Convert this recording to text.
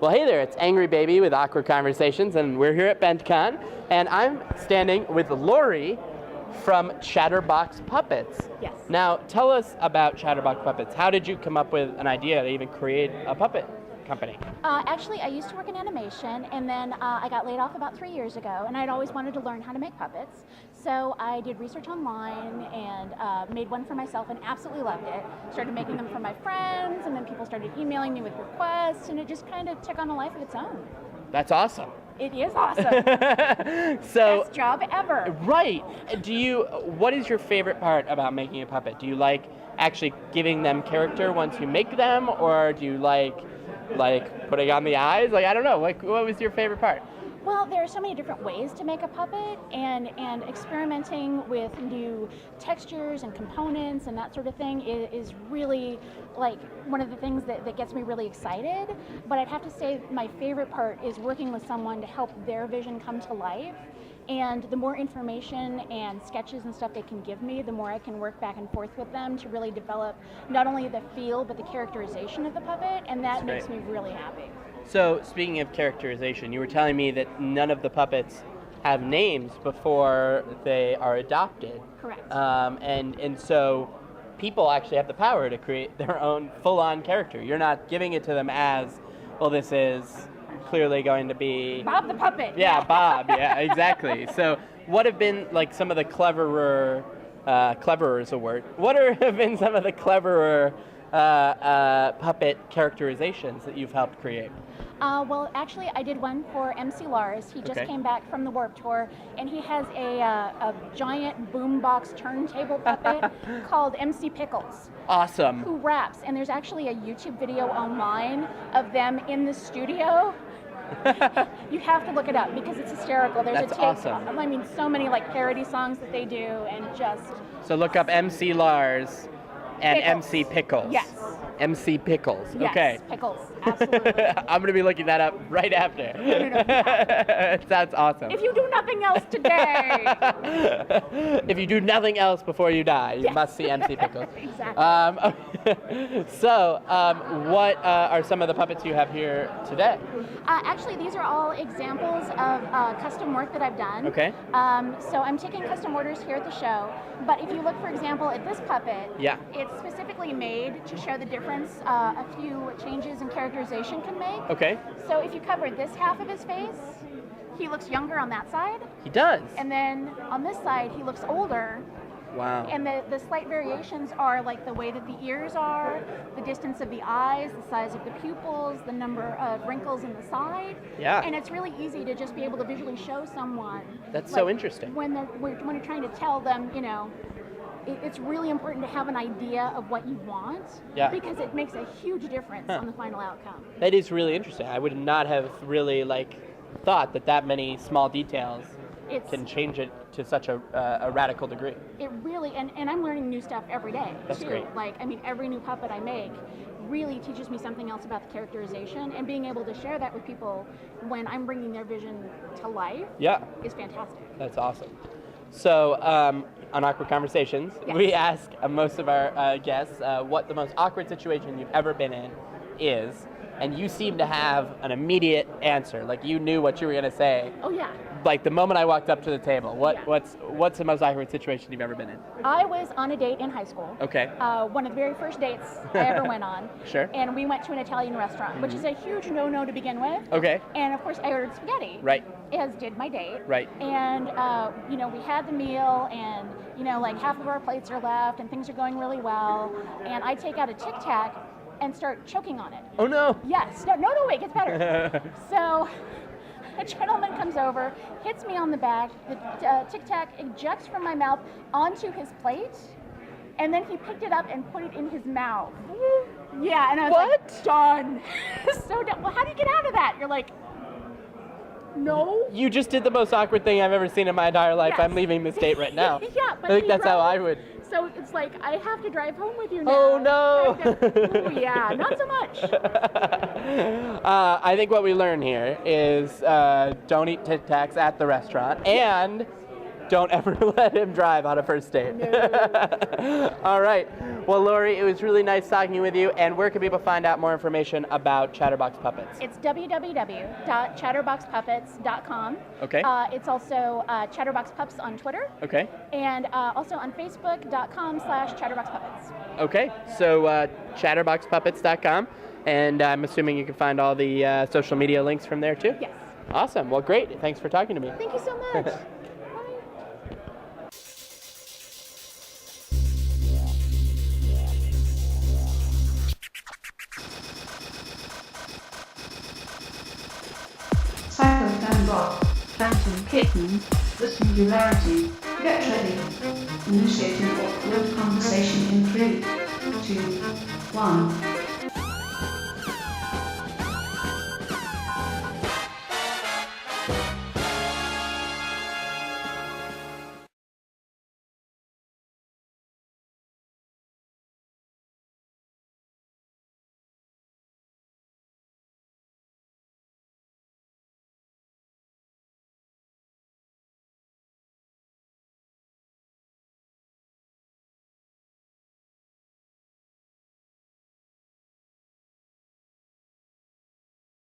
Well, hey there, it's Angry Baby with Awkward Conversations, and we're here at BentCon, and I'm standing with Lori from Chatterbox Puppets. Yes. Now, tell us about Chatterbox Puppets. How did you come up with an idea to even create a puppet company? Actually, I used to work in animation, and then I got laid off about 3 years ago, and I'd always wanted to learn how to make puppets. So I did research online and made one for myself and absolutely loved it. Started making them for my friends, and then people started emailing me with requests, and it just kind of took on a life of its own. That's awesome. It is awesome. So, best job ever. Right. What is your favorite part about making a puppet? Do you like actually giving them character once you make them, or do you like putting on the eyes? I don't know. What was your favorite part? Well, there are so many different ways to make a puppet, and experimenting with new textures and components and that sort of thing is really one of the things that gets me really excited. But I'd have to say my favorite part is working with someone to help their vision come to life. And the more information and sketches and stuff they can give me, the more I can work back and forth with them to really develop not only the feel, but the characterization of the puppet, and that makes me really happy. So, speaking of characterization, you were telling me that none of the puppets have names before they are adopted. Correct. And so people actually have the power to create their own full-on character. You're not giving it to them as, well, this is clearly going to be Bob the puppet. Yeah, Bob. Yeah, exactly. So, what have been some of the cleverer is a word. What have been some of the cleverer puppet characterizations that you've helped create? Well, actually, I did one for MC Lars. He just came back from the Warped Tour, and he has a giant boombox turntable puppet called MC Pickles. Awesome. Who raps, and there's actually a YouTube video online of them in the studio. You have to look it up because it's hysterical. There's That's awesome. I mean, so many parody songs that they do, and just. So look up MC Lars and Pickles. MC Pickles. Yes. MC Pickles. Yes, Okay. Pickles. Absolutely. I'm going to be looking that up right after. That's awesome. If you do nothing else today. If you do nothing else before you die, you must see MC Pickles. Exactly. So, what are some of the puppets you have here today? Actually, these are all examples of custom work that I've done. Okay. So I'm taking custom orders here at the show. But if you look, for example, at this puppet, it's specifically made to show the difference a few changes in characterization can make. Okay. So if you cover this half of his face, he looks younger on that side. He does. And then on this side, he looks older. Wow. And the slight variations are the way that the ears are, the distance of the eyes, the size of the pupils, the number of wrinkles in the side. Yeah. And it's really easy to just be able to visually show someone. That's so interesting. When you're trying to tell them, it's really important to have an idea of what you want. Yeah. Because it makes a huge difference on the final outcome. That is really interesting. I would not have really thought that many small details can change it to such a radical degree. It really, and I'm learning new stuff every day. That's too. great. Every new puppet I make really teaches me something else about the characterization, and being able to share that with people when I'm bringing their vision to life is fantastic. That's awesome. So, on Awkward Conversations, we ask most of our guests what the most awkward situation you've ever been in is, and you seem to have an immediate answer. You knew what you were going to say. Oh, yeah. The moment I walked up to the table. What's the most awkward situation you've ever been in? I was on a date in high school. Okay. One of the very first dates I ever went on. Sure. And we went to an Italian restaurant, which is a huge no-no to begin with. Okay. And of course, I ordered spaghetti. Right. As did my date. Right. And we had the meal, and half of our plates are left, and things are going really well. And I take out a Tic Tac and start choking on it. Oh no. Yes. No, wait, it gets better. So a gentleman comes over, hits me on the back, the Tic Tac ejects from my mouth onto his plate, and then he picked it up and put it in his mouth. Yeah, and I was done. So done. Well, how do you get out of that? You're no. You just did the most awkward thing I've ever seen in my entire life. Yes. I'm leaving this date right now. Yeah, but I think that's how I would. So it's I have to drive home with you now. Oh no! Oh yeah, not so much. I think what we learn here is don't eat Tic Tacs at the restaurant, and don't ever let him drive on a first date. No. All right. Well, Lori, it was really nice talking with you. And where can people find out more information about Chatterbox Puppets? It's www.chatterboxpuppets.com. Okay. It's also Chatterbox Pups on Twitter. Okay. And also on Facebook.com/chatterboxpuppets. Okay. So chatterboxpuppets.com. And I'm assuming you can find all the social media links from there too? Yes. Awesome. Well, great. Thanks for talking to me. Thank you so much. Psycho Bot, Phantom Kitten, The Singularity, Get Ready, Initiating Awkward Conversation in 3, 2, 1.